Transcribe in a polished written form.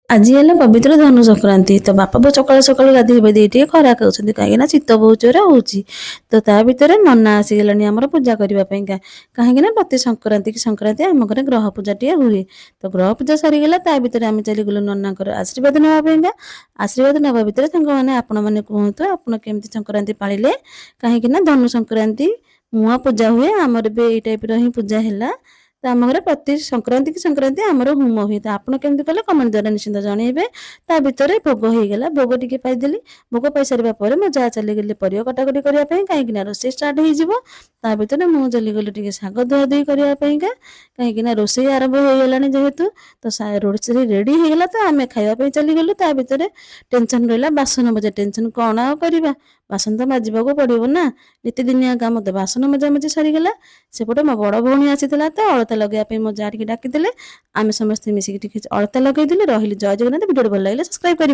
ଆଜି ହେଲା ପବିତ୍ର ଧନୁ ସଂକ୍ରାନ୍ତି। ତ ବାପା ବୋଉ ସକାଳୁ ସକାଳୁ ଗାଧେଇ ପାଧେଇ ଟିକେ ଖରା ଖାଉଛନ୍ତି, କାହିଁକିନା ଶୀତ ବହୁତ ଜୋରେ ହଉଛି। ତ ତା ଭିତରେ ନନା ଆସିଗଲେଣି ଆମର ପୂଜା କରିବା ପାଇଁକା। କାହିଁକିନା ପ୍ରତି ସଂକ୍ରାନ୍ତି କି ସଂକ୍ରାନ୍ତି ଆମ ଘରେ ଗ୍ରହ ପୂଜାଟିଏ ହୁଏ। ତ ଗ୍ରହ ପୂଜା ସରିଗଲା, ତା ଭିତରେ ଆମେ ଚାଲିଗଲୁ ନନାଙ୍କର ଆଶୀର୍ବାଦ ନେବା ପାଇଁକା। ଆଶୀର୍ବାଦ ନେବା ଭିତରେ ସାଙ୍ଗମାନେ ଆପଣମାନେ କୁହନ୍ତୁ ଆପଣ କେମିତି ସଂକ୍ରାନ୍ତି ପାଳିଲେ। କାହିଁକିନା ଧନୁ ସଂକ୍ରାନ୍ତି ମୁଆଁ ପୂଜା ହୁଏ, ଆମର ବି ଏଇ ଟାଇପର ହିଁ ପୂଜା ହେଲା। ତ ଆମ ଘରେ ପ୍ରତି ସଂକ୍ରାନ୍ତି କି ସଂକ୍ରାନ୍ତି ଆମର ହୋମ ହୁଏ। ତ ଆପଣ କେମିତି କଲେ କମେଣ୍ଟ ଦ୍ୱାରା ନିଶ୍ଚିନ୍ତ ଜଣେଇବେ। ତା ଭିତରେ ଭୋଗ ହେଇଗଲା, ଭୋଗ ଟିକେ ପାଇଦେଲି। ଭୋଗ ପାଇସାରିବା ପରେ ମୋ ଯା ଚାଲିଗଲେ ପରିବା କଟାକଟି କରିବା ପାଇଁ, କାହିଁକିନା ରୋଷେଇ ଷ୍ଟାର୍ଟ ହେଇଯିବ। ତା ଭିତରେ ମୁଁ ଚାଲିଗଲି ଟିକେ ଶାଗ ଧୁଆଧୁଇ କରିବା ପାଇଁକା, କାହିଁକିନା ରୋଷେଇ ଆରମ୍ଭ ହେଇଗଲାଣି ଯେହେତୁ। ତ ରୋଷେଇ ରେଡି ହେଇଗଲା, ତ ଆମେ ଖାଇବା ପାଇଁ ଚାଲିଗଲୁ। ତା ଭିତରେ ଟେନସନ ରହିଲା ବାସନ ମଜା ଟେନସନ, କଣ ଆଉ କରିବା, ବାସନ ତ ମାଜିବାକୁ ପଡିବ ନା। ନିତିଦିନିଆ କାମ ତ ବାସନ ମଜାମଜି ସରିଗଲା। ସେପଟେ ମୋ ବଡ ଭଉଣୀ ଆସିଥିଲା, ତ ଅଳତା ଲଗେଇବା ପାଇଁ ମୋ ଯା ଟିକେ ଡାକିଥିଲେ। ଆମେ ସମସ୍ତେ ମିଶିକି ଟିକେ ଅଳତା ଲଗେଇଦେଲେ। ରହିଲି, ଜୟ ଜଗନ୍ନାଥ। ଭିଡ଼ିଓ ଭଲ ଲାଗିଲେ ସବସ୍କ୍ରାଇବ କରିବେ।